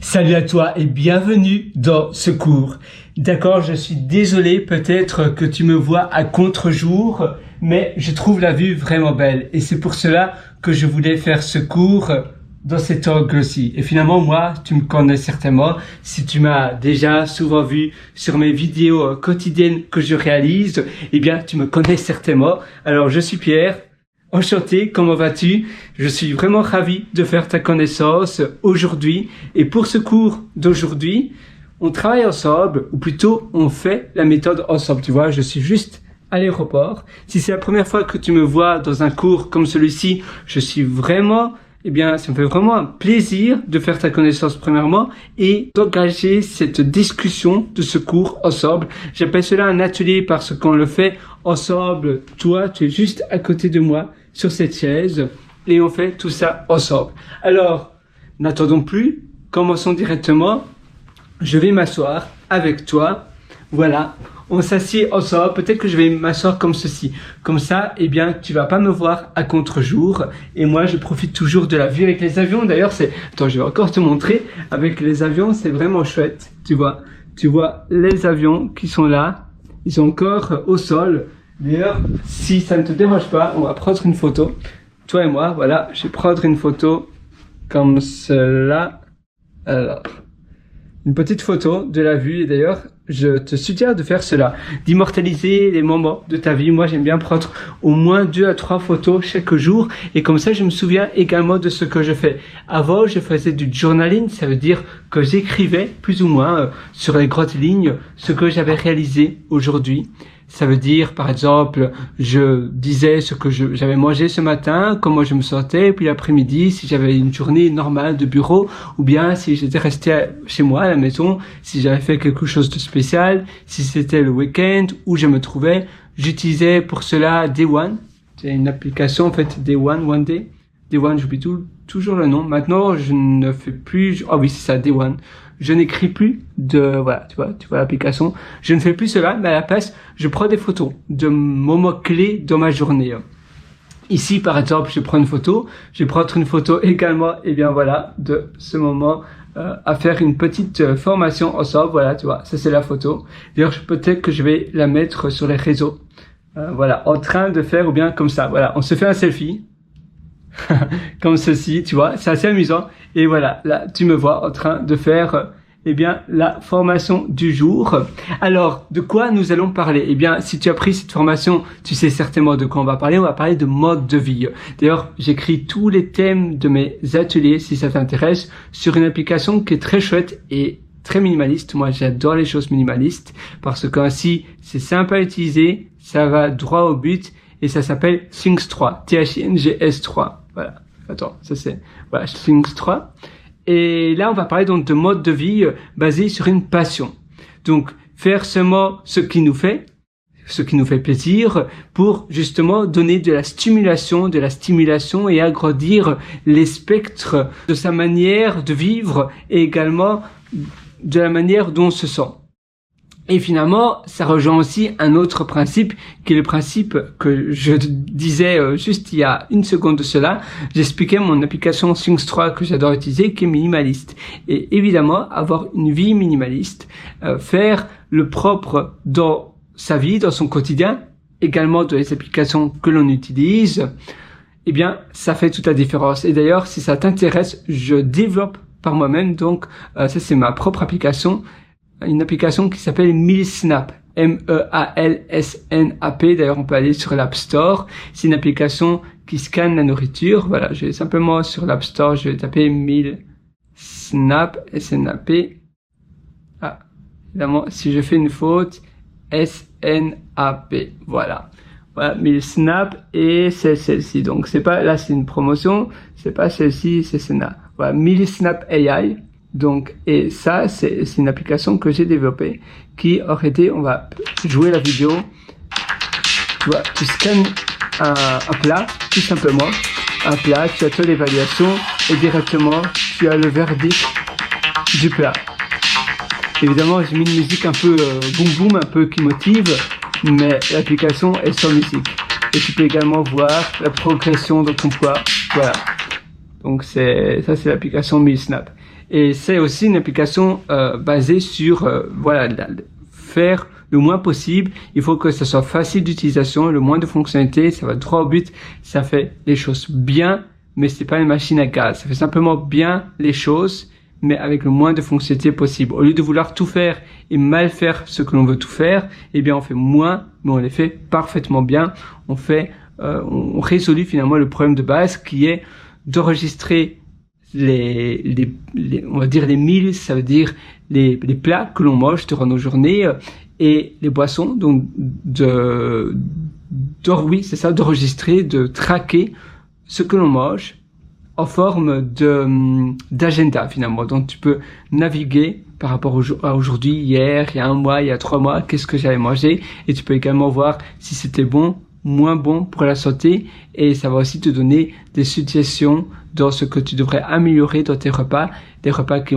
Salut à toi et bienvenue dans ce cours. D'accord, je suis désolé peut-être que tu me vois à contre-jour, mais je trouve la vue vraiment belle et c'est pour cela que je voulais faire ce cours dans cet angle-ci. Et finalement, moi, tu me connais certainement. Si tu m'as déjà souvent vu sur mes vidéos quotidiennes que je réalise, eh bien, tu me connais certainement. Alors, je suis Pierre. Enchanté, comment vas-tu? Je suis vraiment ravi de faire ta connaissance aujourd'hui. Et pour ce cours d'aujourd'hui, on travaille ensemble, ou plutôt on fait la méthode ensemble. Tu vois, je suis juste à l'aéroport. Si c'est la première fois que tu me vois dans un cours comme celui-ci, je suis vraiment, ça me fait vraiment un plaisir de faire ta connaissance premièrement et d'engager cette discussion de ce cours ensemble. J'appelle cela un atelier parce qu'on le fait ensemble. Toi, tu es juste à côté de moi sur cette chaise et on fait tout ça ensemble. Alors, n'attendons plus, commençons directement. Je vais m'asseoir avec toi. Voilà, on s'assied ensemble. Peut-être que je vais m'asseoir comme ceci. Comme ça, tu vas pas me voir à contre-jour. Et moi, je profite toujours de la vue avec les avions. D'ailleurs, attends, je vais encore te montrer. Avec les avions, c'est vraiment chouette. Tu vois les avions qui sont là. Ils sont encore au sol. D'ailleurs, si ça ne te dérange pas, on va prendre une photo. Toi et moi, voilà, je vais prendre une photo comme cela. Alors, une petite photo de la vue. Et d'ailleurs, je te suggère de faire cela, d'immortaliser les moments de ta vie. Moi, j'aime bien prendre au moins 2 à 3 photos chaque jour. Et comme ça, je me souviens également de ce que je fais. Avant, je faisais du journaling. Ça veut dire que j'écrivais plus ou moins sur les grandes lignes ce que j'avais réalisé aujourd'hui. Ça veut dire, par exemple, je disais ce que j'avais mangé ce matin, comment je me sentais, puis l'après-midi, si j'avais une journée normale de bureau, ou bien si j'étais resté chez moi à la maison, si j'avais fait quelque chose de spécial, si c'était le week-end, où je me trouvais. J'utilisais pour cela Day One. C'est une application, en fait, Day One, One Day. Day One, j'oublie toujours le nom. Maintenant, je ne fais plus, oui, c'est ça, Day One. Je n'écris plus voilà, tu vois l'application. Je ne fais plus cela, mais à la place, je prends des photos de moments clés dans ma journée. Ici, par exemple, je prends une photo. Je vais prendre une photo également, de ce moment, à faire une petite formation ensemble. Voilà, tu vois, ça c'est la photo. D'ailleurs, peut-être que je vais la mettre sur les réseaux. En train de faire, ou bien comme ça. Voilà, on se fait un selfie. Comme ceci, tu vois, c'est assez amusant. Et voilà, là, tu me vois en train de faire, la formation du jour. Alors, de quoi nous allons parler? Si tu as pris cette formation, tu sais certainement de quoi on va parler. On va parler de mode de vie. D'ailleurs, j'écris tous les thèmes de mes ateliers, si ça t'intéresse, sur une application qui est très chouette et très minimaliste. Moi, j'adore les choses minimalistes parce qu'ainsi, c'est simple à utiliser, ça va droit au but. Et ça s'appelle Things 3, Things 3. Voilà. Attends, Things 3. Et là, on va parler donc de mode de vie basé sur une passion. Donc, faire seulement ce qui nous fait plaisir pour justement donner de la stimulation et agrandir les spectres de sa manière de vivre et également de la manière dont on se sent. Et finalement, ça rejoint aussi un autre principe, qui est le principe que je disais juste il y a une seconde de cela. J'expliquais mon application Things 3 que j'adore utiliser, qui est minimaliste. Et évidemment, avoir une vie minimaliste, faire le propre dans sa vie, dans son quotidien, également dans les applications que l'on utilise, ça fait toute la différence. Et d'ailleurs, si ça t'intéresse, je développe par moi-même, donc ça c'est ma propre application, une application qui s'appelle Mealsnap, Mealsnap. D'ailleurs, on peut aller sur l'App Store. C'est une application qui scanne la nourriture. Voilà, je vais simplement sur l'App Store, je vais taper Mealsnap, S-N-A-P. Ah, évidemment, si je fais une faute, S-N-A-P. Voilà. Voilà, Mealsnap et c'est celle-ci. Donc, c'est une promotion, c'est pas celle-ci, c'est celle-là. Voilà, Mealsnap AI. Donc, et ça, c'est une application que j'ai développée qui aurait été, on va jouer la vidéo. Tu vois, tu scannes un plat, tout simplement. Un plat, tu as toute l'évaluation et directement, tu as le verdict du plat. Évidemment, j'ai mis une musique un peu boum boum, un peu qui motive, mais l'application est sans musique. Et tu peux également voir la progression de ton poids. Voilà. Donc ça c'est l'application Mealsnap. Et c'est aussi une application basée sur faire le moins possible. Il faut que ça soit facile d'utilisation, le moins de fonctionnalités, ça va droit au but, ça fait les choses bien, mais c'est pas une machine à gaz. Ça fait simplement bien les choses, mais avec le moins de fonctionnalités possible. Au lieu de vouloir tout faire et mal faire ce que l'on veut tout faire, eh bien on fait moins, mais on les fait parfaitement bien. On résout finalement le problème de base qui est d'enregistrer on va dire les meals, ça veut dire les plats que l'on mange durant nos journées et les boissons, donc d'enregistrer, de traquer ce que l'on mange en forme d'agenda finalement. Donc tu peux naviguer par rapport à aujourd'hui, hier, il y a 1 mois, il y a 3 mois, qu'est-ce que j'avais mangé, et tu peux également voir si c'était bon, moins bon pour la santé, et ça va aussi te donner des suggestions dans ce que tu devrais améliorer dans tes repas, des repas qui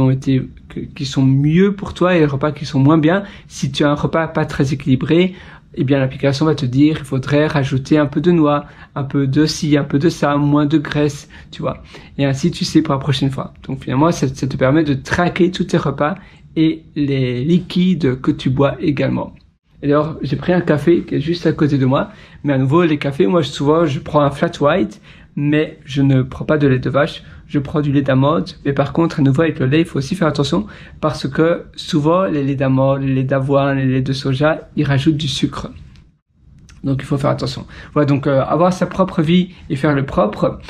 sont mieux pour toi et des repas qui sont moins bien. Si tu as un repas pas très équilibré, eh bien l'application va te dire il faudrait rajouter un peu de noix, un peu de ci, un peu de ça, moins de graisse, tu vois. Et ainsi tu sais pour la prochaine fois. Donc finalement ça te permet de traquer tous tes repas et les liquides que tu bois également. Et d'ailleurs, j'ai pris un café qui est juste à côté de moi. Mais à nouveau, les cafés, moi, souvent, je prends un flat white, mais je ne prends pas de lait de vache. Je prends du lait d'amande. Mais par contre, à nouveau, avec le lait, il faut aussi faire attention parce que souvent, les laits d'amande, les laits d'avoine, les laits de soja, ils rajoutent du sucre. Donc, il faut faire attention. Voilà, donc, avoir sa propre vie et faire le propre.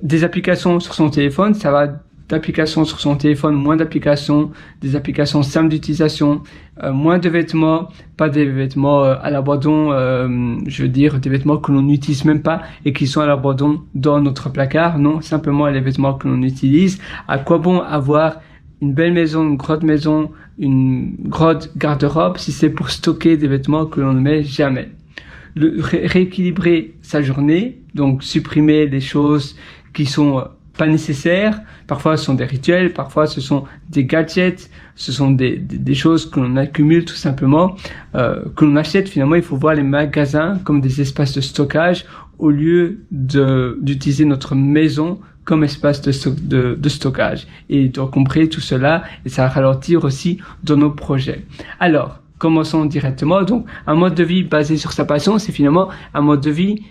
Des applications sur son téléphone, ça va d'applications sur son téléphone, moins d'applications, des applications simples d'utilisation, moins de vêtements, pas des vêtements à l'abandon, je veux dire des vêtements que l'on n'utilise même pas et qui sont à l'abandon dans notre placard, non, simplement les vêtements que l'on utilise. À quoi bon avoir une belle maison, une grande garde-robe si c'est pour stocker des vêtements que l'on ne met jamais. Rééquilibrer sa journée, donc supprimer les choses qui sont pas nécessaires. Parfois ce sont des rituels, parfois ce sont des gadgets, ce sont des choses que l'on accumule tout simplement, que l'on achète. Finalement, il faut voir les magasins comme des espaces de stockage au lieu d'utiliser notre maison comme espace de stockage. Et donc compris tout cela, et ça va ralentir aussi dans nos projets. Alors, commençons directement. Donc, un mode de vie basé sur sa passion, c'est finalement un mode de vie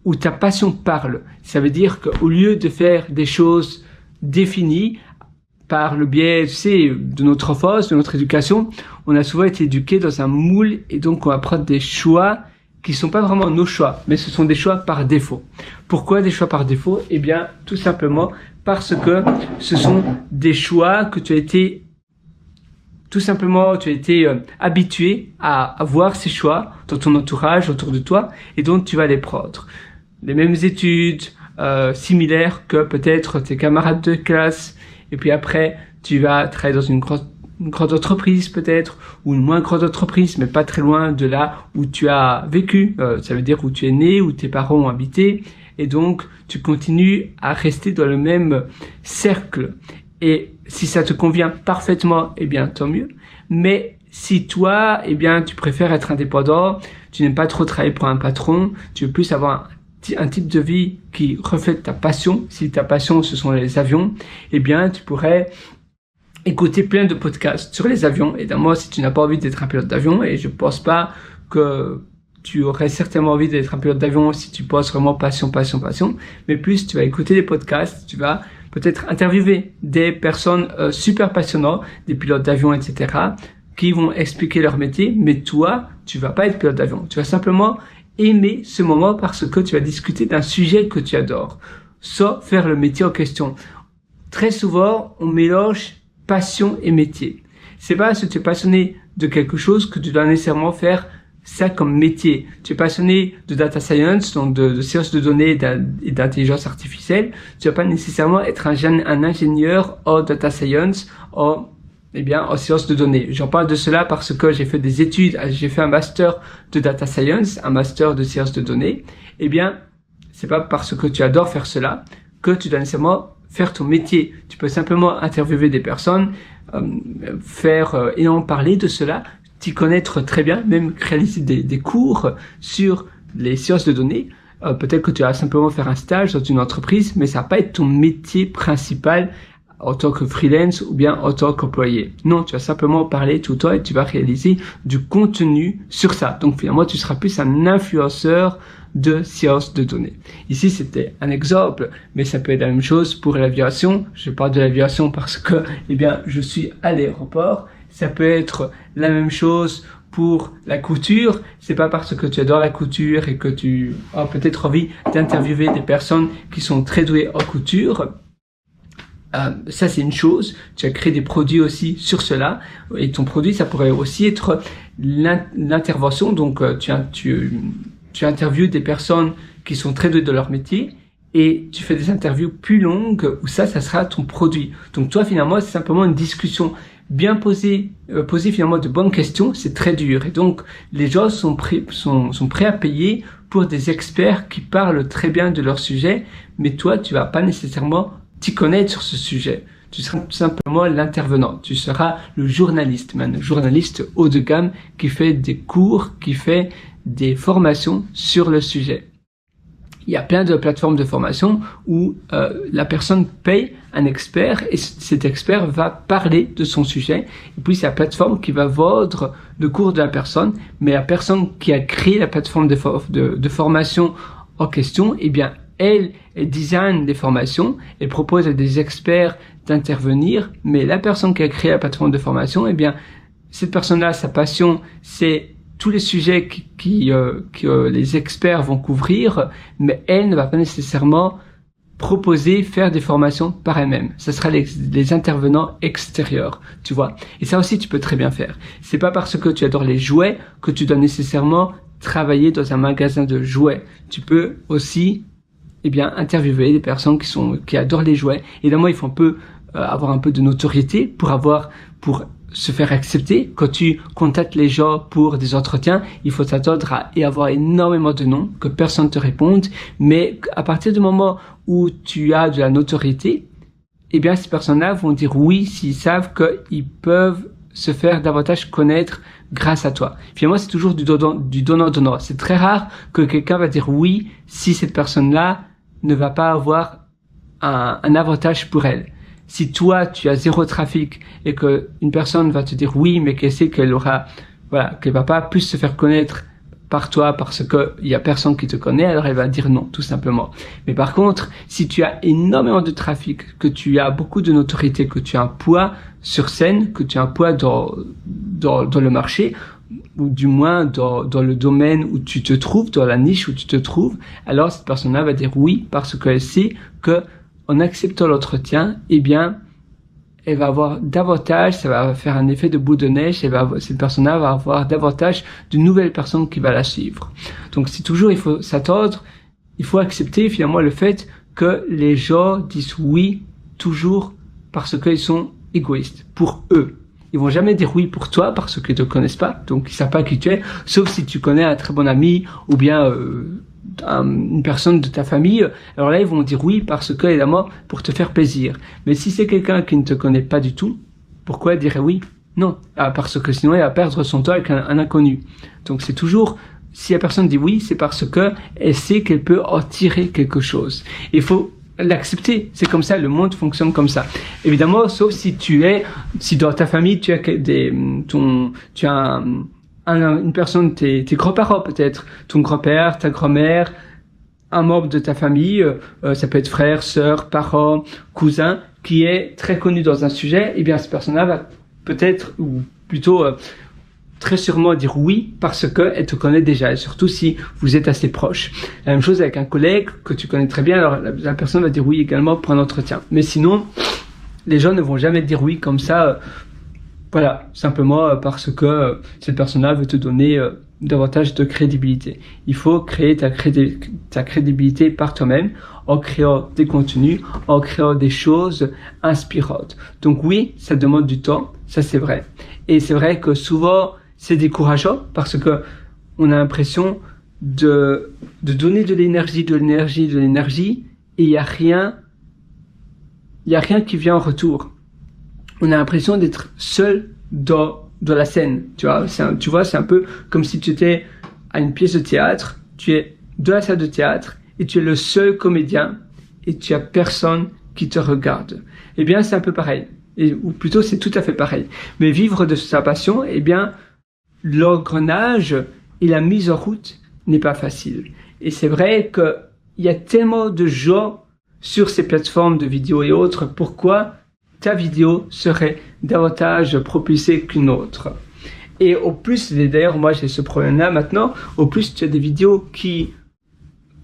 où ta passion parle. Ça veut dire qu'au lieu de faire des choses définies par le biais, tu sais, de notre enfance, de notre éducation, on a souvent été éduqués dans un moule et donc on va prendre des choix qui sont pas vraiment nos choix, mais ce sont des choix par défaut. Pourquoi des choix par défaut? Eh bien, tout simplement parce que ce sont des choix que tu as été habitué à voir ces choix dans ton entourage, autour de toi, et donc tu vas les prendre. Les mêmes études similaires que peut-être tes camarades de classe, et puis après tu vas travailler dans une grande entreprise peut-être, ou une moins grande entreprise, mais pas très loin de là où tu as vécu, ça veut dire où tu es né, où tes parents ont habité, et donc tu continues à rester dans le même cercle. Et si ça te convient parfaitement, eh bien tant mieux. Mais si toi, eh bien tu préfères être indépendant, tu n'aimes pas trop travailler pour un patron, tu veux plus avoir un type de vie qui reflète ta passion. Si ta passion ce sont les avions, eh bien tu pourrais écouter plein de podcasts sur les avions. Évidemment, si tu n'as pas envie d'être un pilote d'avion, et je pense pas que tu aurais certainement envie d'être un pilote d'avion si tu penses vraiment passion, mais plus tu vas écouter des podcasts, tu vas peut-être interviewer des personnes super passionnantes, des pilotes d'avion, etc., qui vont expliquer leur métier, mais toi, tu vas pas être pilote d'avion. Tu vas simplement aimer ce moment parce que tu vas discuter d'un sujet que tu adores, sans faire le métier en question. Très souvent, on mélange passion et métier. C'est pas parce que tu es passionné de quelque chose que tu dois nécessairement faire ça comme métier. Tu es passionné de data science, donc de sciences de données et d'intelligence artificielle. Tu vas pas nécessairement être un ingénieur en data science, en sciences de données. J'en parle de cela parce que j'ai fait des études, j'ai fait un master de data science, un master de sciences de données. Eh bien, c'est pas parce que tu adores faire cela que tu dois nécessairement faire ton métier. Tu peux simplement interviewer des personnes, et en parler de cela, t'y connaître très bien, même réaliser des cours sur les sciences de données. Peut-être que tu vas simplement faire un stage dans une entreprise, mais ça va pas être ton métier principal en tant que freelance ou bien en tant qu'employé. Non, tu vas simplement parler tout toi et tu vas réaliser du contenu sur ça. Donc finalement, tu seras plus un influenceur de sciences de données. Ici, c'était un exemple, mais ça peut être la même chose pour l'aviation. Je parle de l'aviation parce que, eh bien, je suis à l'aéroport. Ça peut être la même chose pour la couture. C'est pas parce que tu adores la couture et que tu as peut-être envie d'interviewer des personnes qui sont très douées en couture. Ça, c'est une chose. Tu as créé des produits aussi sur cela. Et ton produit, ça pourrait aussi être l'intervention. Donc, tu interviews des personnes qui sont très douées de leur métier et tu fais des interviews plus longues où ça sera ton produit. Donc toi, finalement, c'est simplement une discussion bien posée, poser finalement de bonnes questions, c'est très dur. Et donc, les gens sont prêts à payer pour des experts qui parlent très bien de leur sujet, mais toi, tu vas pas nécessairement t'y connaître sur ce sujet. Tu seras tout simplement l'intervenant. Tu seras le journaliste, le journaliste haut de gamme qui fait des cours, qui fait des formations sur le sujet. Il y a plein de plateformes de formation où la personne paye un expert et cet expert va parler de son sujet. Et puis c'est la plateforme qui va vendre le cours de la personne, mais la personne qui a créé la plateforme de formation en question, eh bien elle design des formations, elle propose à des experts d'intervenir, mais la personne qui a créé la plateforme de formation, eh bien cette personne-là, sa passion, c'est tous les sujets que les experts vont couvrir, mais elle ne va pas nécessairement faire des formations par elle-même. Ce sera les intervenants extérieurs, tu vois. Et ça aussi, tu peux très bien faire. C'est pas parce que tu adores les jouets que tu dois nécessairement travailler dans un magasin de jouets. Tu peux aussi, interviewer des personnes qui adorent les jouets. Évidemment, il faut avoir un peu de notoriété pour se faire accepter. Quand tu contactes les gens pour des entretiens, il faut s'attendre à avoir énormément de noms, que personne te réponde, mais à partir du moment où tu as de la notoriété, eh bien, ces personnes-là vont dire oui s'ils savent qu'ils peuvent se faire davantage connaître grâce à toi. Finalement, c'est toujours du donnant-donnant. C'est très rare que quelqu'un va dire oui si cette personne-là ne va pas avoir un avantage pour elle. Si toi, tu as zéro trafic et que une personne va te dire oui, mais qu'elle sait qu'elle va pas plus se faire connaître par toi parce que il y a personne qui te connaît, alors elle va dire non, tout simplement. Mais par contre, si tu as énormément de trafic, que tu as beaucoup de notoriété, que tu as un poids sur scène, que tu as un poids dans le marché, ou du moins dans le domaine où tu te trouves, dans la niche où tu te trouves, alors cette personne-là va dire oui parce qu'elle sait que en acceptant l'entretien, eh bien, elle va avoir davantage, ça va faire un effet de boule de neige, cette personne-là va avoir davantage de nouvelles personnes qui vont la suivre. Donc, c'est toujours, il faut s'attendre, il faut accepter finalement le fait que les gens disent oui, toujours parce qu'ils sont égoïstes, pour eux. Ils vont jamais dire oui pour toi parce qu'ils te connaissent pas, donc ils savent pas qui tu es, sauf si tu connais un très bon ami ou bien une personne de ta famille, alors là ils vont dire oui parce que évidemment pour te faire plaisir. Mais si c'est quelqu'un qui ne te connaît pas du tout, pourquoi dirait oui? Non, parce que sinon il va perdre son temps avec un inconnu. Donc c'est toujours, si la personne dit oui, c'est parce que elle sait qu'elle peut en tirer quelque chose. Il faut l'accepter, c'est comme ça, le monde fonctionne comme ça. Évidemment, sauf si dans ta famille tu as une personne, tes grands-parents peut-être, ton grand-père, ta grand-mère, un membre de ta famille, ça peut être frère, sœur, parent, cousin, qui est très connu dans un sujet, eh bien cette personne-là va peut-être, ou plutôt très sûrement dire oui parce qu'elle te connaît déjà, et surtout si vous êtes assez proche. La même chose avec un collègue que tu connais très bien, alors la personne va dire oui également pour un entretien. Mais sinon, les gens ne vont jamais dire oui comme ça, simplement parce que cette personne-là veut te donner davantage de crédibilité. Il faut créer ta crédibilité par toi-même en créant des contenus, en créant des choses inspirantes. Donc oui, ça demande du temps, ça c'est vrai. Et c'est vrai que souvent, c'est décourageant parce que on a l'impression de donner de l'énergie, et il y a rien qui vient en retour. On a l'impression d'être seul dans la scène, tu vois, c'est un peu comme si tu étais à une pièce de théâtre, tu es dans la salle de théâtre et tu es le seul comédien et tu as personne qui te regardent. Eh bien, c'est un peu pareil. Ou plutôt, c'est tout à fait pareil. Mais vivre de sa passion, eh bien, l'engrenage et la mise en route n'est pas facile. Et c'est vrai qu'il y a tellement de gens sur ces plateformes de vidéos et autres. Pourquoi ta vidéo serait davantage propulsée qu'une autre? Et au plus, et d'ailleurs, moi, j'ai ce problème-là maintenant, au plus, tu as des vidéos qui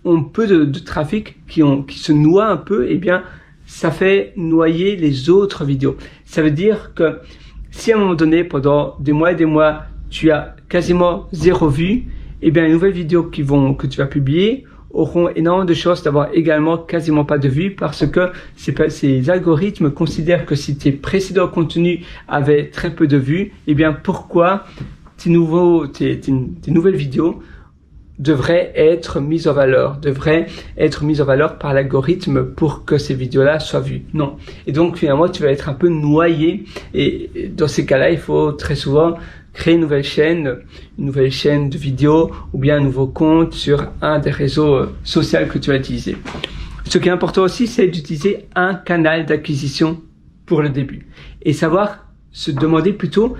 ont peu de trafic, qui se noient un peu, eh bien, ça fait noyer les autres vidéos. Ça veut dire que si à un moment donné, pendant des mois et des mois, tu as quasiment 0 vue, eh bien, les nouvelles vidéos que tu vas publier auront énormément de chances d'avoir également quasiment pas de vues parce que ces algorithmes considèrent que si tes précédents contenus avaient très peu de vues, eh bien, pourquoi tes nouvelles vidéos devraient être mises en valeur par l'algorithme pour que ces vidéos-là soient vues. Non. Et donc, finalement, tu vas être un peu noyé. Et dans ces cas-là, il faut très souvent créer une nouvelle chaîne de vidéos ou bien un nouveau compte sur un des réseaux sociaux que tu vas utiliser. Ce qui est important aussi, c'est d'utiliser un canal d'acquisition pour le début. Et savoir se demander plutôt,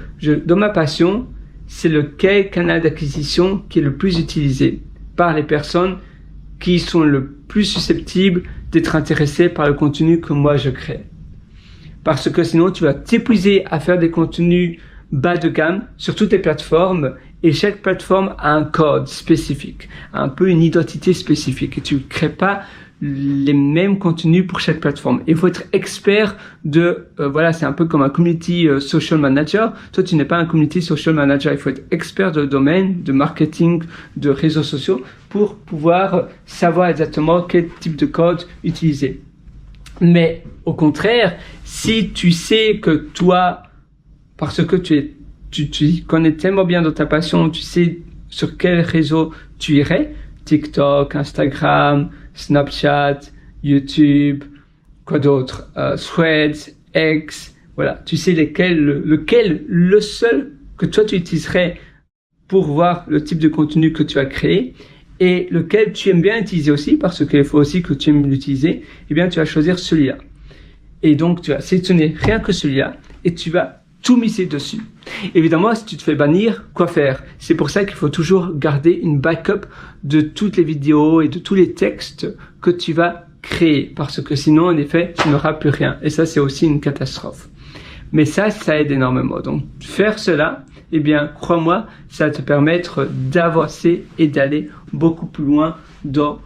dans ma passion, c'est lequel canal d'acquisition qui est le plus utilisé par les personnes qui sont le plus susceptibles d'être intéressées par le contenu que moi je crée. Parce que sinon, tu vas t'épuiser à faire des contenus bas de gamme sur toutes les plateformes et chaque plateforme a un code spécifique, un peu une identité spécifique et tu ne crées pas les mêmes contenus pour chaque plateforme. Il faut être expert c'est un peu comme un community social manager. Toi, tu n'es pas un community social manager. Il faut être expert de domaine, de marketing, de réseaux sociaux pour pouvoir savoir exactement quel type de code utiliser. Mais au contraire, si tu sais que toi, parce que tu connais tellement bien dans ta passion, tu sais sur quel réseau tu irais, TikTok, Instagram, Snapchat, YouTube, quoi d'autre, Threads, X, voilà, tu sais le seul que toi tu utiliserais pour voir le type de contenu que tu as créé et lequel tu aimes bien utiliser aussi parce qu'il faut aussi que tu aimes l'utiliser, eh bien tu vas choisir celui-là. Et donc tu vas sélectionner rien que celui-là et tu vas tout miser dessus. Évidemment, si tu te fais bannir, quoi faire? C'est pour ça qu'il faut toujours garder une backup de toutes les vidéos et de tous les textes que tu vas créer. Parce que sinon, en effet, tu n'auras plus rien. Et ça, c'est aussi une catastrophe. Mais ça aide énormément. Donc, faire cela, eh bien, crois-moi, ça va te permettre d'avancer et d'aller beaucoup plus loin dans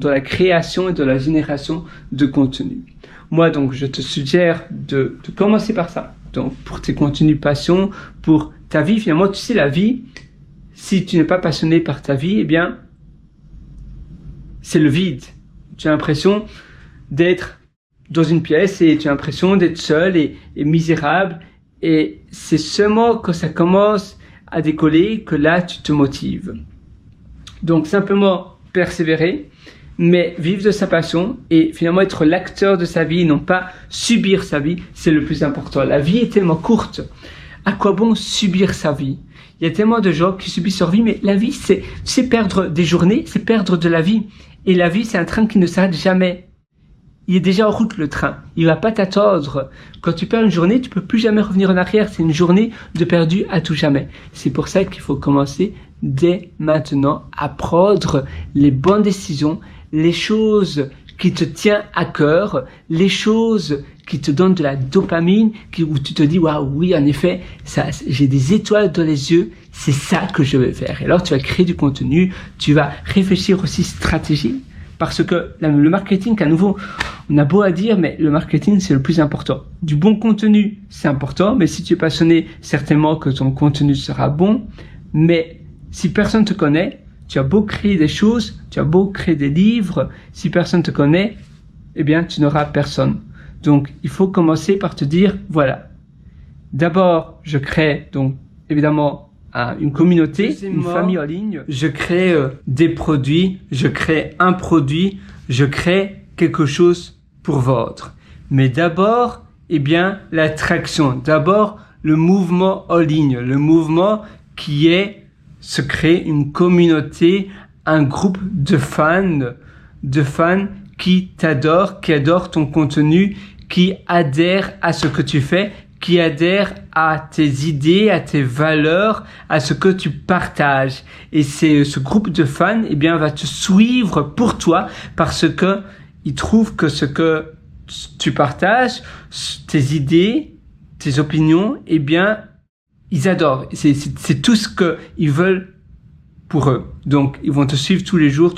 la création et dans la génération de contenu. Moi, donc, je te suggère de commencer par ça. Donc, pour tes contenus passion, pour ta vie, finalement, tu sais, la vie, si tu n'es pas passionné par ta vie, eh bien, c'est le vide. Tu as l'impression d'être dans une pièce et tu as l'impression d'être seul et misérable. Et c'est seulement quand ça commence à décoller que là, tu te motives. Donc, simplement persévérer, mais vivre de sa passion et finalement être l'acteur de sa vie, non pas subir sa vie, c'est le plus important. La vie est tellement courte. À quoi bon subir sa vie? Il y a tellement de gens qui subissent leur vie, mais la vie, c'est perdre des journées, c'est perdre de la vie. Et la vie, c'est un train qui ne s'arrête jamais. Il est déjà en route, le train. Il va pas t'attendre. Quand tu perds une journée, tu peux plus jamais revenir en arrière. C'est une journée de perdu à tout jamais. C'est pour ça qu'il faut commencer dès maintenant à prendre les bonnes décisions, les choses qui te tiennent à cœur, les choses qui te donnent de la dopamine, où tu te dis, waouh, oui, en effet, j'ai des étoiles dans les yeux, c'est ça que je vais faire. Et alors, tu vas créer du contenu, tu vas réfléchir aussi stratégie, parce que le marketing, à nouveau, on a beau à dire, mais le marketing, c'est le plus important. Du bon contenu, c'est important, mais si tu es passionné, certainement que ton contenu sera bon, mais si personne te connaît, tu as beau créer des choses, tu as beau créer des livres, si personne te connaît, eh bien, tu n'auras personne. Donc, il faut commencer par te dire, voilà, d'abord, je crée donc évidemment une communauté, une famille en ligne. Je crée des produits, je crée un produit, je crée quelque chose pour vendre. Mais d'abord, eh bien, l'attraction. D'abord, le mouvement en ligne, le mouvement qui est se créer une communauté, un groupe de fans qui t'adorent, qui adorent ton contenu, qui adhèrent à ce que tu fais, qui adhèrent à tes idées, à tes valeurs, à ce que tu partages. Et ce groupe de fans, eh bien, va te suivre pour toi parce que ils trouvent que ce que tu partages, tes idées, tes opinions, eh bien, ils adorent. C'est tout ce qu'ils veulent pour eux. Donc, ils vont te suivre tous les jours.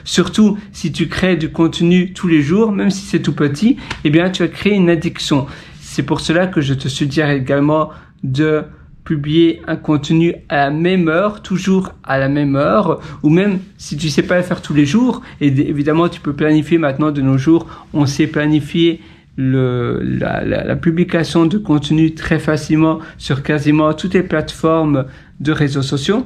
Surtout, si tu crées du contenu tous les jours, même si c'est tout petit, eh bien, tu vas créer une addiction. C'est pour cela que je te suggère également de publier un contenu à la même heure, toujours à la même heure, ou même si tu sais pas le faire tous les jours, et évidemment, tu peux planifier maintenant de nos jours, on sait planifier la publication de contenu très facilement sur quasiment toutes les plateformes de réseaux sociaux.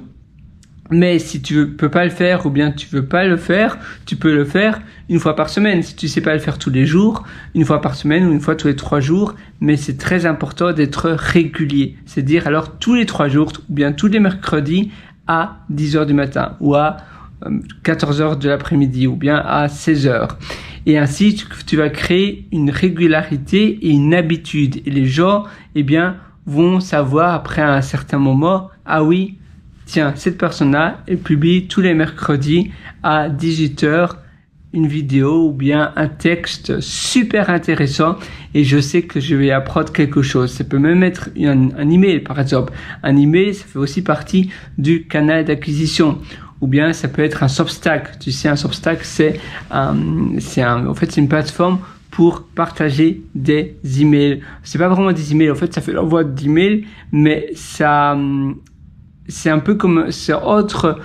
Mais si tu peux pas le faire ou bien tu veux pas le faire, tu peux le faire une fois par semaine. Si tu sais pas le faire tous les jours, une fois par semaine ou une fois tous les 3 jours. Mais c'est très important d'être régulier. C'est-à-dire alors tous les 3 jours ou bien tous les mercredis à 10h du matin ou à 14h de l'après-midi ou bien à 16h. Et ainsi, tu vas créer une régularité et une habitude. Et les gens, eh bien, vont savoir après un certain moment, ah oui, tiens, cette personne-là, elle publie tous les mercredis à 18h une vidéo ou bien un texte super intéressant et je sais que je vais apprendre quelque chose. Ça peut même être un email, par exemple. Un email, ça fait aussi partie du canal d'acquisition. Ou bien ça peut être un Substack. Tu sais, un Substack, c'est une plateforme pour partager des emails. C'est pas vraiment des emails. En fait, ça fait l'envoi d'emails, mais ça, c'est un peu comme c'est autre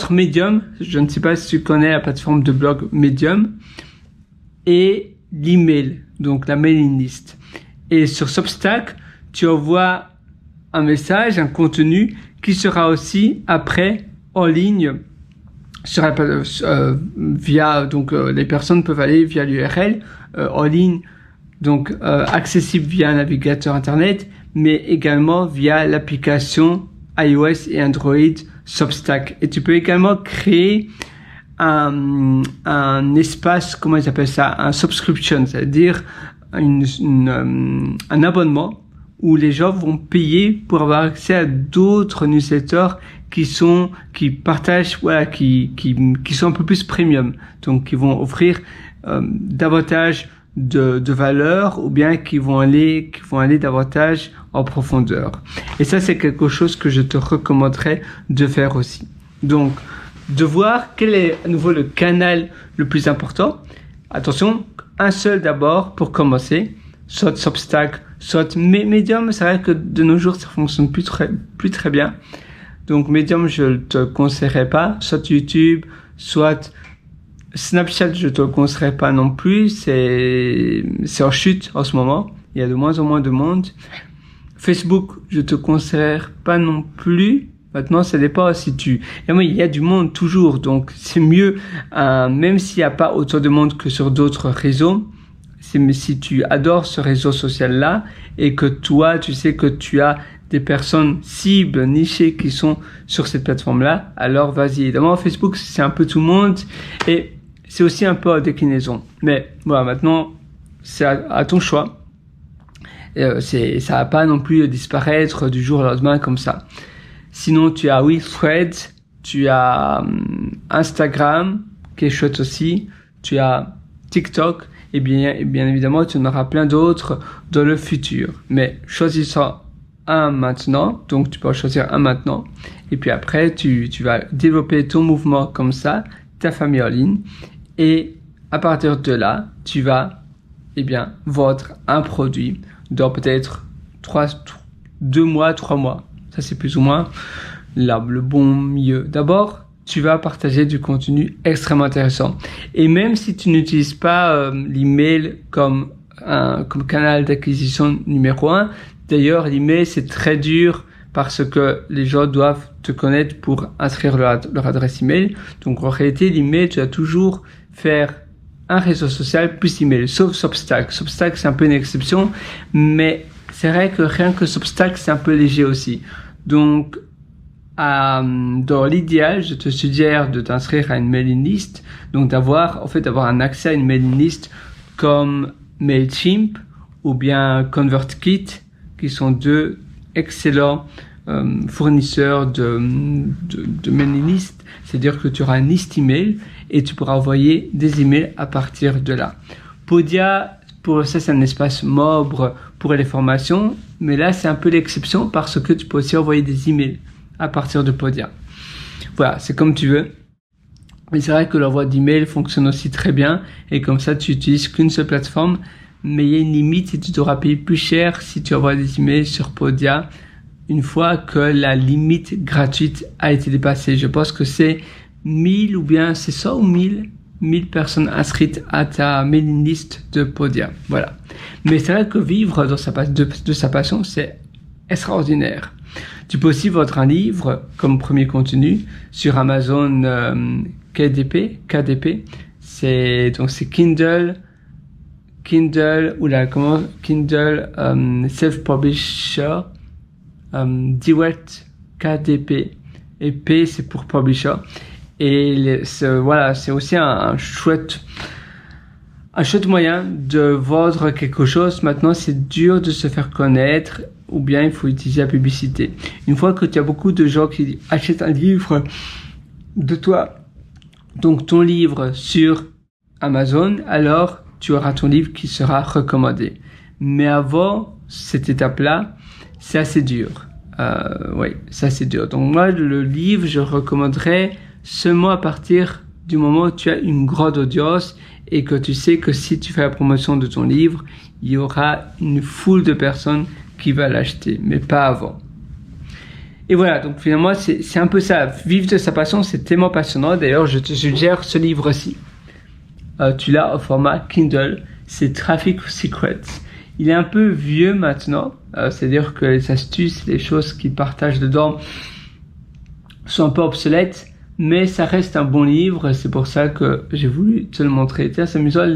Medium. Je ne sais pas si tu connais la plateforme de blog Medium et l'email, donc la mailing list. Et sur Substack, tu envoies un message, un contenu qui sera aussi après en ligne via les personnes peuvent aller via l'URL en ligne, donc accessible via un navigateur internet, mais également via l'application iOS et Android Substack. Et tu peux également créer un espace, comment ils appellent ça, un subscription, c'est-à-dire un abonnement où les gens vont payer pour avoir accès à d'autres newsletters qui partagent, voilà, qui sont un peu plus premium, donc qui vont offrir davantage de valeur ou bien qui vont aller davantage en profondeur. Et ça, c'est quelque chose que je te recommanderais de faire aussi. Donc, de voir quel est à nouveau le canal le plus important. Attention, un seul d'abord pour commencer, soit Substack, soit Medium. C'est vrai que de nos jours, ça fonctionne plus très bien. Donc, Medium, je ne te conseillerais pas. Soit YouTube, soit Snapchat, je te le conseillerais pas non plus. C'est en chute en ce moment. Il y a de moins en moins de monde. Facebook, je te conseillerais pas non plus. Maintenant, ça dépend si il y a du monde toujours, donc c'est mieux, même s'il n'y a pas autant de monde que sur d'autres réseaux. Mais si tu adores ce réseau social-là et que toi, tu sais que tu as des personnes cibles, nichées qui sont sur cette plateforme-là, alors vas-y. Évidemment, Facebook, c'est un peu tout le monde et c'est aussi un peu en déclinaison. Mais voilà, maintenant, c'est à ton choix. Ça va pas non plus disparaître du jour au lendemain comme ça. Sinon, tu as Threads, tu as Instagram, qui est chouette aussi, tu as TikTok, et bien évidemment, tu en auras plein d'autres dans le futur. Mais choisissant un maintenant, donc tu peux en choisir un maintenant, et puis après, tu vas développer ton mouvement comme ça, ta famille en ligne, et à partir de là, tu vas, vendre un produit dans peut-être 2 mois, 3 mois. Ça, c'est plus ou moins le bon milieu. D'abord, tu vas partager du contenu extrêmement intéressant. Et même si tu n'utilises pas l'email comme canal d'acquisition numéro 1, d'ailleurs, l'email, c'est très dur parce que les gens doivent te connaître pour inscrire leur adresse email. Donc, en réalité, l'email, tu vas toujours faire un réseau social plus email, sauf Substack. Substack, c'est un peu une exception, mais c'est vrai que rien que Substack, c'est un peu léger aussi. Donc, dans l'idéal, je te suggère de t'inscrire à une mailing list, donc d'avoir un accès à une mailing list comme Mailchimp ou bien ConvertKit, qui sont deux excellents fournisseurs de mailing list. C'est-à-dire que tu auras une liste email et tu pourras envoyer des emails à partir de là. Podia, pour ça, c'est un espace membre pour les formations, mais là, c'est un peu l'exception parce que tu peux aussi envoyer des emails à partir de Podia. Voilà, c'est comme tu veux. Mais c'est vrai que l'envoi d'email fonctionne aussi très bien et comme ça, tu utilises qu'une seule plateforme, mais il y a une limite et tu devras payer plus cher si tu envoies des emails sur Podia une fois que la limite gratuite a été dépassée. Je pense que c'est 1000 ou bien c'est 100 ou 1000 personnes inscrites à ta mailing list de Podia. Voilà. Mais c'est vrai que vivre de sa passion, c'est extraordinaire. Tu peux aussi vendre un livre comme premier contenu sur Amazon KDP. C'est Kindle Kindle Self-Publisher Direct KDP et P c'est pour Publisher. Et voilà, c'est aussi un chouette moyen de vendre quelque chose. Maintenant, c'est dur de se faire connaître ou bien il faut utiliser la publicité. Une fois que tu as beaucoup de gens qui achètent un livre de toi, donc ton livre sur Amazon, alors tu auras ton livre qui sera recommandé. Mais avant cette étape-là, c'est assez dur. Oui, c'est assez dur. Donc moi, le livre, je recommanderais seulement à partir du moment où tu as une grande audience et que tu sais que si tu fais la promotion de ton livre, il y aura une foule de personnes qui va l'acheter, mais pas avant. Et voilà, donc finalement, c'est un peu ça. Vivre de sa passion, c'est tellement passionnant. D'ailleurs, je te suggère ce livre-ci. Tu l'as au format Kindle. C'est Traffic Secrets. Il est un peu vieux maintenant. C'est-à-dire que les astuces, les choses qu'il partage dedans sont un peu obsolètes. Mais ça reste un bon livre. C'est pour ça que j'ai voulu te le montrer. Tiens, c'est amusant.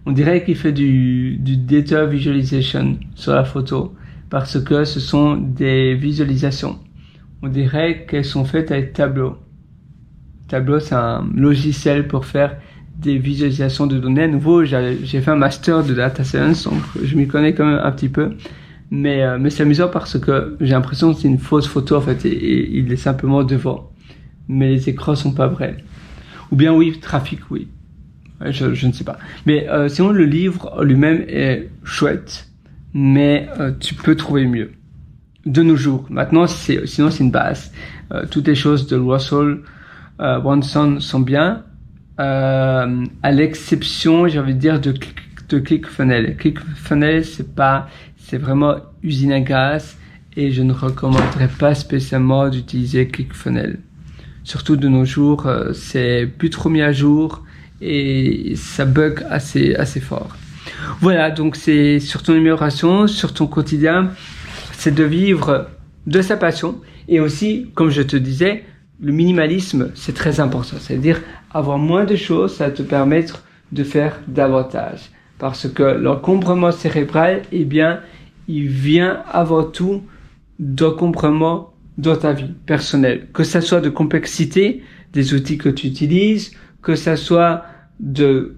On dirait qu'il fait du data visualization sur la photo. Parce que ce sont des visualisations. On dirait qu'elles sont faites avec Tableau. Tableau, c'est un logiciel pour faire des visualisations de données. À nouveau, j'ai fait un master de data science, donc je m'y connais quand même un petit peu. Mais c'est amusant parce que j'ai l'impression que c'est une fausse photo en fait, et il est simplement devant. Mais les écrans sont pas vrais. Ou bien oui, trafic, oui. Ouais, je ne sais pas. Mais sinon, le livre lui-même est chouette. Mais tu peux trouver mieux de nos jours. Maintenant, sinon c'est une base. Toutes les choses de Russell Brunson sont bien, à l'exception, j'ai envie de dire, de ClickFunnels. ClickFunnels, c'est vraiment usine à gaz et je ne recommanderais pas spécialement d'utiliser ClickFunnels. Surtout de nos jours, c'est plus trop mis à jour et ça bug assez fort. Voilà, donc c'est sur ton amélioration, sur ton quotidien, c'est de vivre de sa passion. Et aussi, comme je te disais, le minimalisme, c'est très important. C'est-à-dire avoir moins de choses, ça va te permettre de faire davantage. Parce que l'encombrement cérébral, eh bien, il vient avant tout d'encombrement dans ta vie personnelle. Que ça soit de complexité des outils que tu utilises, que ça soit de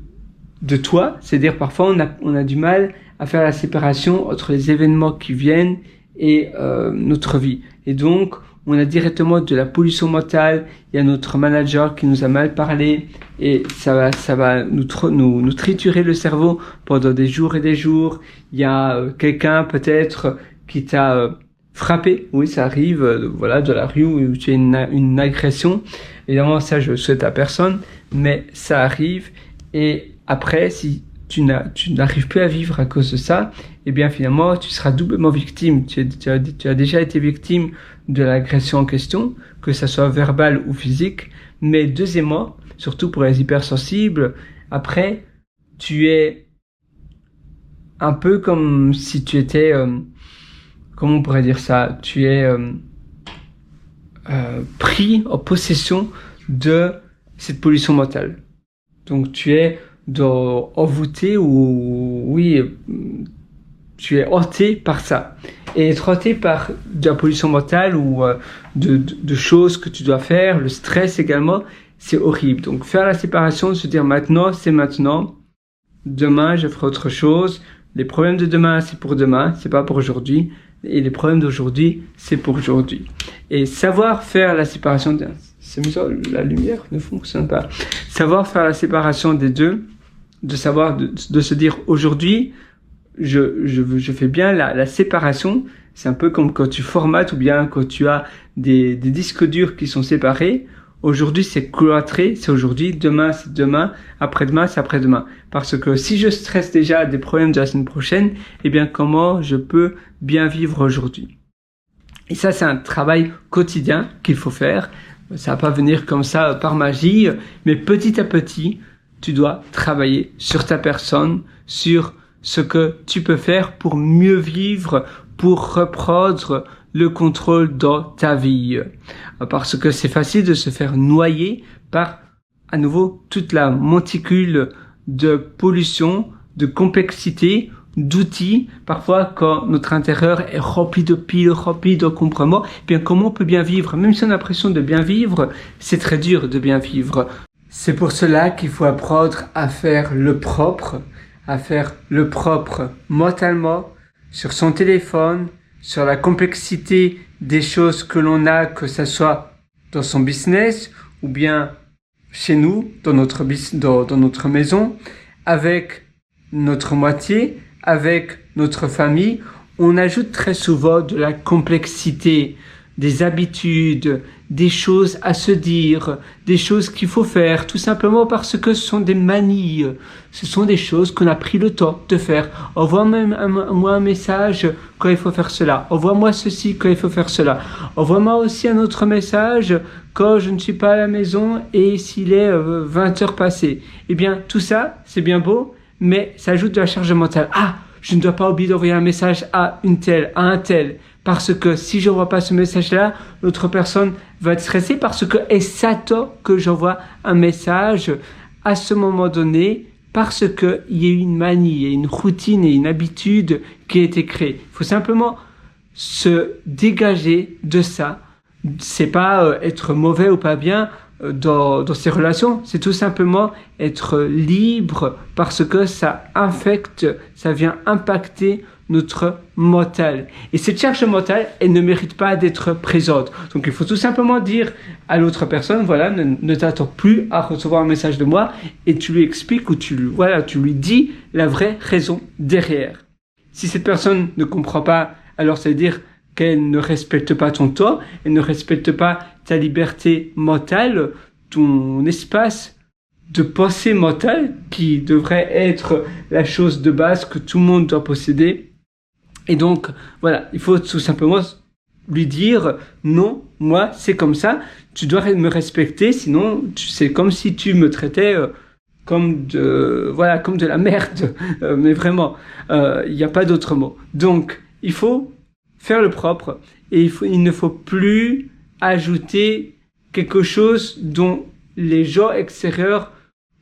toi, c'est-à-dire parfois on a du mal à faire la séparation entre les événements qui viennent et notre vie. Et donc, on a directement de la pollution mentale, il y a notre manager qui nous a mal parlé et ça va nous triturer le cerveau pendant des jours et des jours. Il y a quelqu'un peut-être qui t'a frappé, oui ça arrive, voilà, de la rue où tu as une agression. Évidemment ça je le souhaite à personne, mais ça arrive et après si tu n'arrives plus à vivre à cause de ça, eh bien finalement tu seras doublement victime. Tu as déjà été victime de l'agression en question, que ça soit verbal ou physique, mais deuxièmement, surtout pour les hypersensibles, après tu es un peu comme si tu étais, comment on pourrait dire ça, tu es pris en possession de cette pollution mentale. Donc tu es envoûté ou oui, tu es hanté par ça. Et être hanté par de la pollution mentale ou de choses que tu dois faire, le stress également, c'est horrible. Donc faire la séparation, se dire maintenant, c'est maintenant. Demain, je ferai autre chose. Les problèmes de demain, c'est pour demain, c'est pas pour aujourd'hui. Et les problèmes d'aujourd'hui, c'est pour aujourd'hui. Et savoir faire la séparation, c'est la lumière ne fonctionne pas. Savoir faire la séparation des deux, de savoir, de se dire aujourd'hui, je fais bien la séparation. C'est un peu comme quand tu formates ou bien quand tu as des disques durs qui sont séparés. Aujourd'hui, c'est cloîtré, c'est aujourd'hui, demain, c'est demain, après-demain, c'est après-demain. Parce que si je stresse déjà des problèmes de la semaine prochaine, eh bien, comment je peux bien vivre aujourd'hui? Et ça, c'est un travail quotidien qu'il faut faire. Ça va pas venir comme ça par magie, mais petit à petit, tu dois travailler sur ta personne, sur ce que tu peux faire pour mieux vivre, pour reprendre le contrôle dans ta vie. Parce que c'est facile de se faire noyer par, à nouveau, toute la monticule de pollution, de complexité, d'outils. Parfois, quand notre intérieur est rempli de piles, rempli d'encombrements, bien comment on peut bien vivre? Même si on a l'impression de bien vivre, c'est très dur de bien vivre. C'est pour cela qu'il faut apprendre à faire le propre mentalement, sur son téléphone, sur la complexité des choses que l'on a, que ça soit dans son business ou bien chez nous, dans notre maison, avec notre moitié, avec notre famille. On ajoute très souvent de la complexité, des habitudes, des choses à se dire, des choses qu'il faut faire, tout simplement parce que ce sont des manies, ce sont des choses qu'on a pris le temps de faire. Envoie-moi un message quand il faut faire cela, envoie-moi ceci quand il faut faire cela, envoie-moi aussi un autre message quand je ne suis pas à la maison et s'il est 20 heures passées. Eh bien, tout ça, c'est bien beau, mais ça ajoute de la charge mentale. Ah, je ne dois pas oublier d'envoyer un message à un tel. Parce que si je n'envoie pas ce message-là, l'autre personne va être stressée parce qu'elle s'attend que j'envoie un message à ce moment donné parce qu'il y a une manie, une routine et une habitude qui a été créée. Il faut simplement se dégager de ça. C'est pas être mauvais ou pas bien dans ces relations, c'est tout simplement être libre parce que ça vient impacter notre mental. Et cette charge mentale, elle ne mérite pas d'être présente. Donc il faut tout simplement dire à l'autre personne, voilà, ne t'attends plus à recevoir un message de moi et tu lui expliques ou tu lui dis la vraie raison derrière. Si cette personne ne comprend pas, alors ça veut dire qu'elle ne respecte pas ton temps, elle ne respecte pas ta liberté mentale, ton espace de pensée mentale qui devrait être la chose de base que tout le monde doit posséder. Et donc, voilà, il faut tout simplement lui dire non, moi, c'est comme ça, tu dois me respecter, sinon, c'est comme si tu me traitais comme de la merde, mais vraiment, il n'y a pas d'autre mot. Donc, il faut faire le propre et il ne faut plus ajouter quelque chose dont les gens extérieurs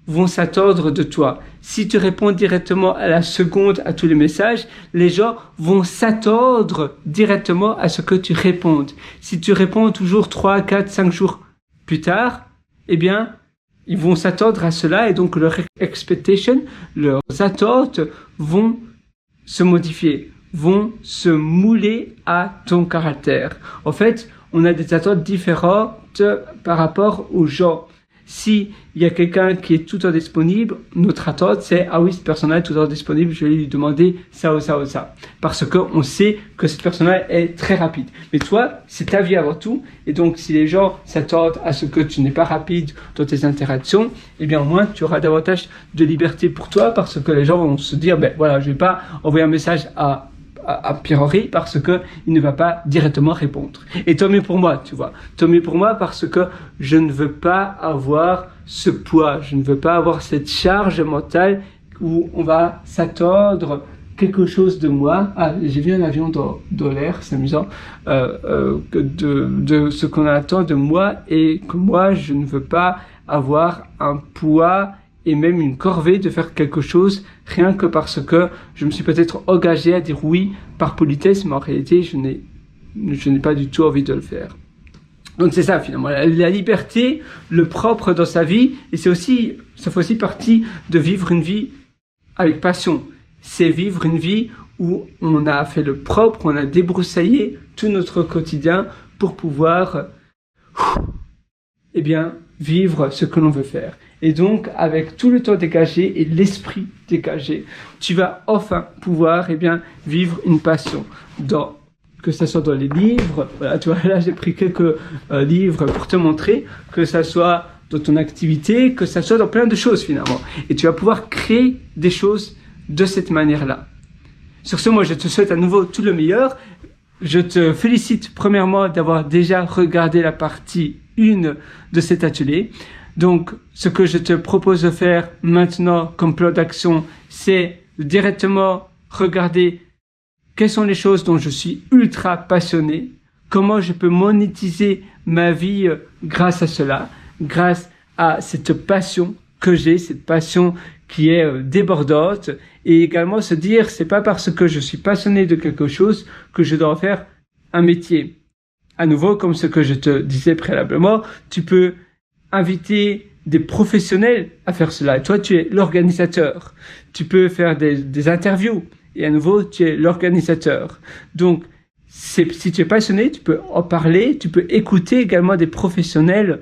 vont s'attendre de toi. Si tu réponds directement à la seconde à tous les messages, les gens vont s'attendre directement à ce que tu répondes. Si tu réponds toujours 3, 4, 5 jours plus tard, eh bien, ils vont s'attendre à cela et donc leurs expectations, leurs attentes vont se modifier, vont se mouler à ton caractère. En fait, on a des attentes différentes par rapport aux gens. Si il y a quelqu'un qui est tout le temps disponible, notre attente c'est ah oui, cette personne-là est tout le temps disponible, je vais lui demander ça ou ça ou ça, parce que on sait que cette personne-là est très rapide. Mais toi, c'est ta vie avant tout, et donc si les gens s'attendent à ce que tu n'es pas rapide dans tes interactions, eh bien au moins tu auras davantage de liberté pour toi, parce que les gens vont se dire ben voilà, je vais pas envoyer un message à Pierre-Henri parce que il ne va pas directement répondre. Et tant mieux pour moi, tu vois. Tant mieux pour moi parce que je ne veux pas avoir ce poids, je ne veux pas avoir cette charge mentale où on va s'attendre quelque chose de moi. Ah, j'ai vu un avion dans l'air, c'est amusant, de ce qu'on attend de moi et que moi, je ne veux pas avoir un poids et même une corvée de faire quelque chose rien que parce que je me suis peut-être engagé à dire oui par politesse, mais en réalité, je n'ai pas du tout envie de le faire. Donc c'est ça finalement, la liberté, le propre dans sa vie, et ça fait aussi partie de vivre une vie avec passion. C'est vivre une vie où on a fait le propre, on a débroussaillé tout notre quotidien pour pouvoir, vivre ce que l'on veut faire. Et donc, avec tout le temps dégagé et l'esprit dégagé, tu vas enfin pouvoir, vivre une passion que ça soit dans les livres, voilà, tu vois, là j'ai pris quelques livres pour te montrer, que ça soit dans ton activité, que ça soit dans plein de choses finalement. Et tu vas pouvoir créer des choses de cette manière-là. Sur ce, moi je te souhaite à nouveau tout le meilleur. Je te félicite premièrement d'avoir déjà regardé la partie 1 de cet atelier. Donc, ce que je te propose de faire maintenant comme plan d'action, c'est directement regarder quelles sont les choses dont je suis ultra passionné, comment je peux monétiser ma vie grâce à cela, grâce à cette passion que j'ai, cette passion qui est débordante, et également se dire, c'est pas parce que je suis passionné de quelque chose que je dois en faire un métier. À nouveau, comme ce que je te disais préalablement, tu peux inviter des professionnels à faire cela. Et toi, tu es l'organisateur. Tu peux faire des interviews. Et à nouveau, tu es l'organisateur. Donc, si tu es passionné, tu peux en parler, tu peux écouter également des professionnels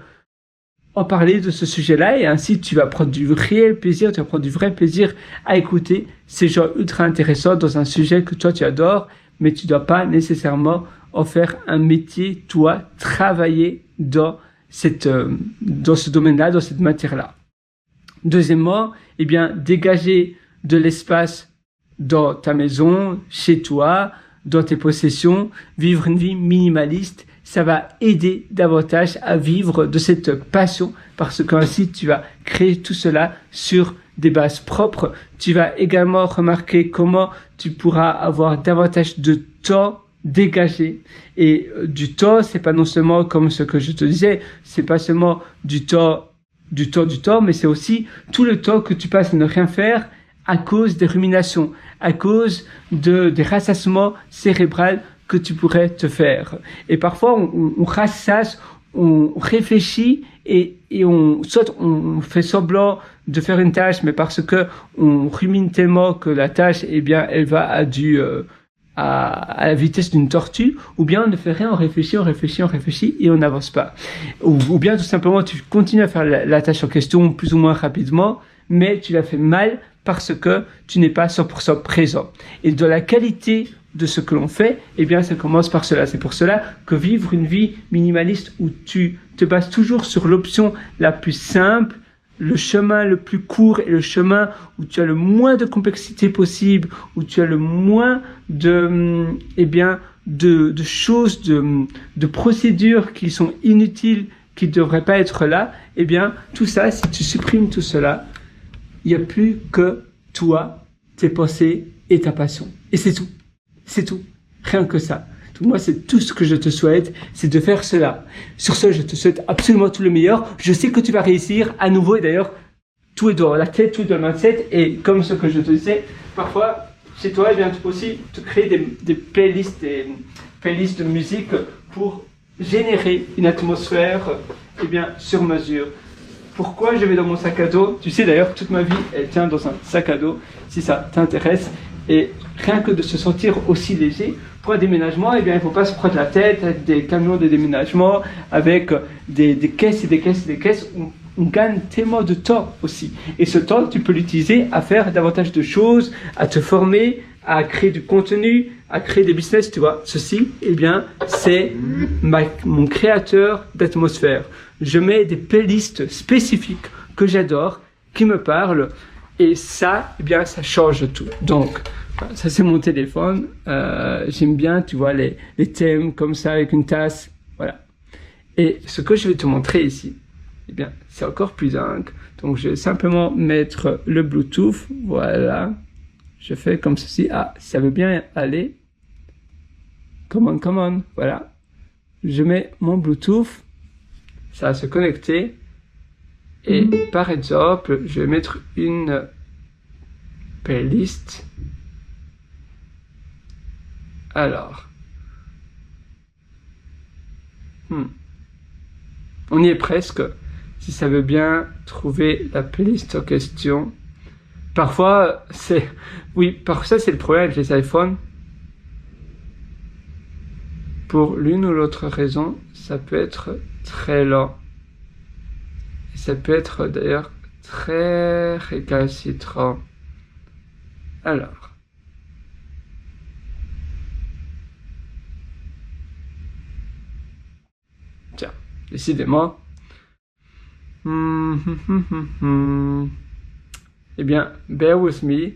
en parler de ce sujet-là, et ainsi tu vas prendre du réel plaisir, tu vas prendre du vrai plaisir à écouter ces gens ultra intéressants dans un sujet que toi tu adores, mais tu dois pas nécessairement en faire un métier, toi, travailler dans ce domaine-là, dans cette matière-là. Deuxièmement, dégager de l'espace dans ta maison, chez toi, dans tes possessions, vivre une vie minimaliste, ça va aider davantage à vivre de cette passion, parce qu'ainsi tu vas créer tout cela sur des bases propres. Tu vas également remarquer comment tu pourras avoir davantage de temps dégagé. Et du temps, c'est pas non seulement comme ce que je te disais, c'est pas seulement du temps, mais c'est aussi tout le temps que tu passes à ne rien faire à cause des ruminations, à cause des rassasiements cérébraux que tu pourrais te faire. Et parfois, on rassasse, on réfléchit et on fait semblant de faire une tâche, mais parce que on rumine tellement que la tâche, elle va à la vitesse d'une tortue, ou bien on ne fait rien, on réfléchit et on n'avance pas. Ou bien tout simplement tu continues à faire la tâche en question plus ou moins rapidement, mais tu la fais mal parce que tu n'es pas 100% présent. Et dans la qualité de ce que l'on fait, ça commence par cela. C'est pour cela que vivre une vie minimaliste où tu te bases toujours sur l'option la plus simple, le chemin le plus court et le chemin où tu as le moins de complexité possible, où tu as le moins de choses, de procédures qui sont inutiles, qui ne devraient pas être là, tout ça, si tu supprimes tout cela, il n'y a plus que toi, tes pensées et ta passion. Et c'est tout. C'est tout. Rien que ça. Donc moi, c'est tout ce que je te souhaite, c'est de faire cela. Sur ce, je te souhaite absolument tout le meilleur. Je sais que tu vas réussir à nouveau. Et d'ailleurs, tout est dans la tête, tout est dans le mindset. Et comme ce que je te disais, parfois, chez toi, tu peux aussi te créer des playlists de musique pour générer une atmosphère, sur mesure. Pourquoi je vais dans mon sac à dos? Tu sais d'ailleurs, toute ma vie, elle tient dans un sac à dos, si ça t'intéresse. Et rien que de se sentir aussi léger, pour un déménagement, il ne faut pas se prendre la tête avec des camions de déménagement, avec des caisses et des caisses et des caisses. On gagne tellement de temps aussi. Et ce temps, tu peux l'utiliser à faire davantage de choses, à te former, à créer du contenu, à créer des business, tu vois. Ceci, c'est mon créateur d'atmosphère. Je mets des playlists spécifiques que j'adore, qui me parlent, et ça, ça change tout. Donc, ça c'est mon téléphone. J'aime bien, tu vois, les thèmes comme ça avec une tasse, voilà. Et ce que je vais te montrer ici, c'est encore plus dingue. Donc, je vais simplement mettre le Bluetooth, voilà. Je fais comme ceci. Ah, ça veut bien aller. Come on, voilà. Je mets mon Bluetooth, ça va se connecter. Et par exemple, je vais mettre une playlist. Alors, on y est presque. Si ça veut bien trouver la playlist en question. Parfois, parfois c'est le problème avec les iPhones. Pour l'une ou l'autre raison, ça peut être très lent. Et ça peut être d'ailleurs très récalcitrant. Alors. Tiens, décidément. Eh bien, bear with me.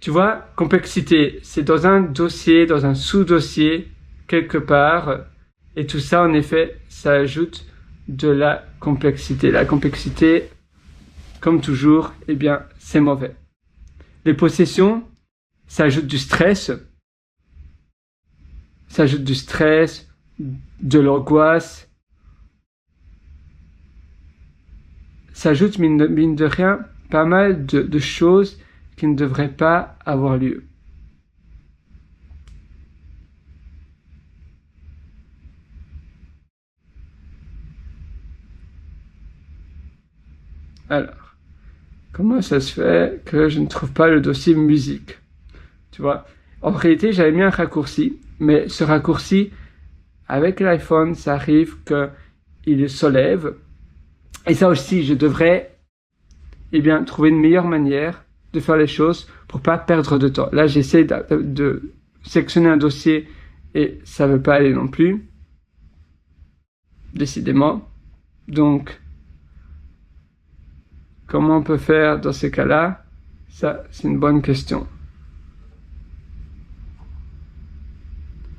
Tu vois, complexité, c'est dans un dossier, dans un sous-dossier, quelque part. Et tout ça, en effet, ça ajoute de la complexité. La complexité, comme toujours, eh bien, c'est mauvais. Les possessions, ça ajoute du stress. Ça ajoute du stress, de l'angoisse. Ça ajoute, mine de rien, pas mal de choses qui ne devraient pas avoir lieu. Alors, comment ça se fait que je ne trouve pas le dossier musique? Tu vois, en réalité, j'avais mis un raccourci, mais ce raccourci, avec l'iPhone, ça arrive qu'il se lève. Et ça aussi, je devrais, trouver une meilleure manière de faire les choses pour pas perdre de temps. Là, j'essaie de sélectionner un dossier et ça veut pas aller non plus. Décidément. Donc, comment on peut faire dans ces cas-là? Ça, c'est une bonne question.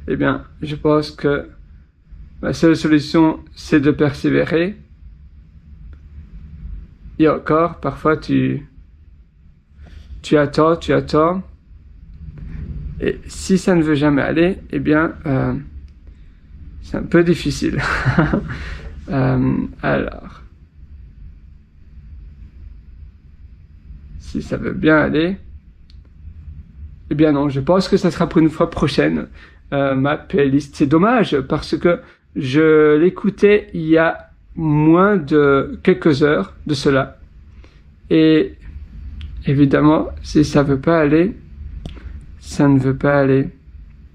Eh bien, je pense que ma seule solution, c'est de persévérer. Et encore, parfois, tu attends. Et si ça ne veut jamais aller, eh bien, c'est un peu difficile. Alors, si ça veut bien aller, eh bien non, je pense que ça sera pour une fois prochaine, ma playlist. C'est dommage, parce que je l'écoutais il y a moins de quelques heures de cela. Et évidemment, si ça veut pas aller, ça ne veut pas aller.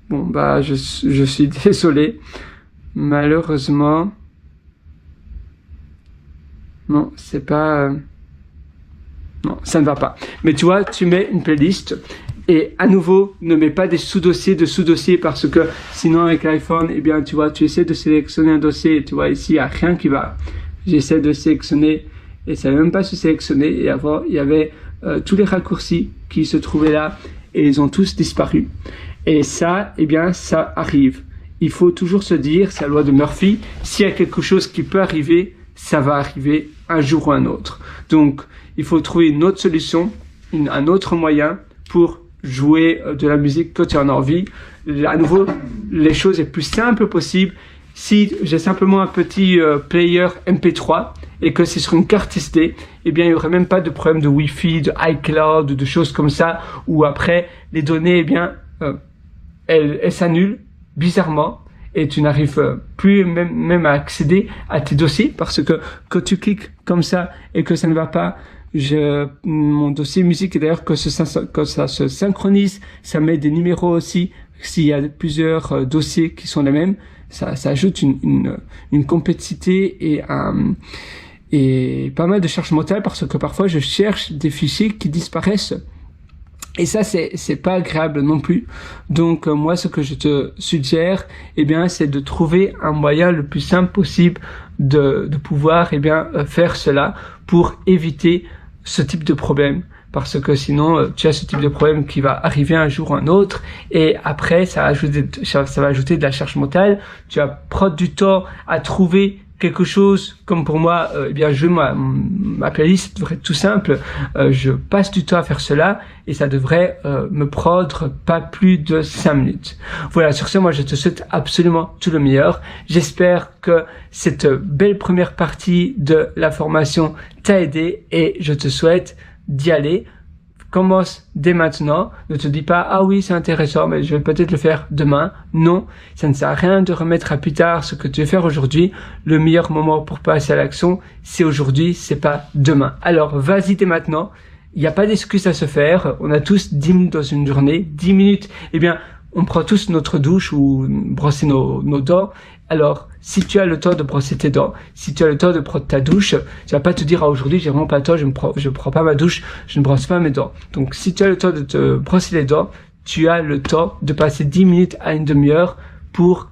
Bon, bah, je suis désolé. Malheureusement, non, c'est pas... non, ça ne va pas. Mais tu vois, tu mets une playlist et à nouveau, ne mets pas des sous-dossiers de sous-dossiers parce que sinon avec l'iPhone, eh bien, tu vois, tu essaies de sélectionner un dossier, tu vois, ici, il n'y a rien qui va. J'essaie de sélectionner et ça ne veut même pas se sélectionner et avant, il y avait tous les raccourcis qui se trouvaient là et ils ont tous disparu. Et ça, eh bien, ça arrive. Il faut toujours se dire, c'est la loi de Murphy, s'il y a quelque chose qui peut arriver, ça va arriver un jour ou un autre. Donc, il faut trouver une autre solution, un autre moyen pour jouer de la musique quand tu en as envie. À nouveau, les choses les plus simples possibles. Si j'ai simplement un petit player MP3 et que c'est sur une carte SD, eh bien, il n'y aurait même pas de problème de Wi-Fi, de iCloud, de choses comme ça, où après, les données, eh bien, elles s'annulent bizarrement et tu n'arrives plus même à accéder à tes dossiers parce que quand tu cliques comme ça et que ça ne va pas, mon dossier musique, et d'ailleurs quand ça se synchronise, ça met des numéros aussi. S'il y a plusieurs dossiers qui sont les mêmes, ça ajoute une complexité et pas mal de charge mentale parce que parfois je cherche des fichiers qui disparaissent. Et ça, c'est pas agréable non plus. Donc, moi, ce que je te suggère, eh bien, c'est de trouver un moyen le plus simple possible de pouvoir, eh bien, faire cela pour éviter ce type de problème. Parce que sinon, tu as ce type de problème qui va arriver un jour ou un autre. Et après, ça va ajouter de la charge mentale. Tu vas prendre du temps à trouver quelque chose comme pour moi, eh bien, ma playlist devrait être tout simple. Je passe du temps à faire cela et ça devrait me prendre pas plus de 5 minutes. Voilà, sur ce, moi, je te souhaite absolument tout le meilleur. J'espère que cette belle première partie de la formation t'a aidé et je te souhaite d'y aller. Commence dès maintenant. Ne te dis pas, ah oui, c'est intéressant, mais je vais peut-être le faire demain. Non, ça ne sert à rien de remettre à plus tard ce que tu veux faire aujourd'hui. Le meilleur moment pour passer à l'action, c'est aujourd'hui, c'est pas demain. Alors, vas-y dès maintenant. Il n'y a pas d'excuse à se faire. On a tous 10 minutes dans une journée. 10 minutes, eh bien, on prend tous notre douche ou brosser nos dents. Alors, si tu as le temps de brosser tes dents, si tu as le temps de prendre ta douche, tu vas pas te dire, ah, aujourd'hui, j'ai vraiment pas le temps, je prends pas ma douche, je ne brosse pas mes dents. Donc, si tu as le temps de te brosser les dents, tu as le temps de passer 10 minutes à une demi-heure pour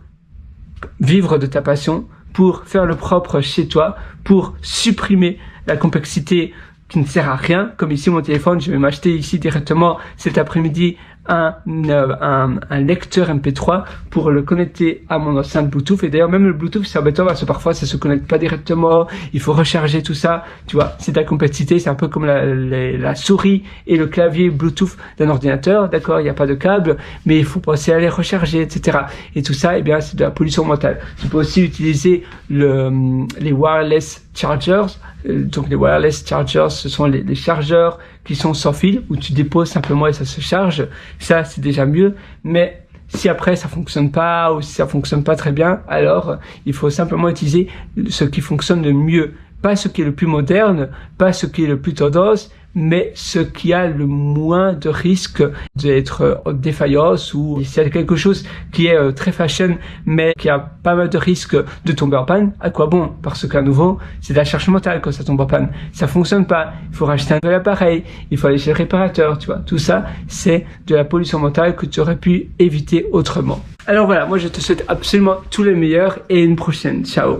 vivre de ta passion, pour faire le propre chez toi, pour supprimer la complexité qui ne sert à rien. Comme ici, mon téléphone, je vais m'acheter ici directement cet après-midi un lecteur MP3 pour le connecter à mon enceinte Bluetooth. Et d'ailleurs, même le Bluetooth, c'est embêtant parce que parfois, ça se connecte pas directement. Il faut recharger tout ça. Tu vois, c'est de la complexité. C'est un peu comme la souris et le clavier Bluetooth d'un ordinateur. D'accord, il n'y a pas de câble, mais il faut penser à les recharger, etc. Et tout ça, eh bien, c'est de la pollution mentale. Tu peux aussi utiliser les wireless chargers. Donc les wireless chargers, ce sont les chargeurs qui sont sans fil, où tu déposes simplement et ça se charge. Ça, c'est déjà mieux. Mais si après ça fonctionne pas ou si ça fonctionne pas très bien, alors il faut simplement utiliser ce qui fonctionne le mieux. Pas ce qui est le plus moderne, pas ce qui est le plus tendance, mais ce qui a le moins de risque d'être en défaillance ou si c'est quelque chose qui est très fashion mais qui a pas mal de risques de tomber en panne, à quoi bon? Parce qu'à nouveau, c'est de la charge mentale quand ça tombe en panne. Ça fonctionne pas, il faut racheter un nouvel appareil, il faut aller chez le réparateur, tu vois. Tout ça, c'est de la pollution mentale que tu aurais pu éviter autrement. Alors voilà, moi je te souhaite absolument tout le meilleur et une prochaine. Ciao!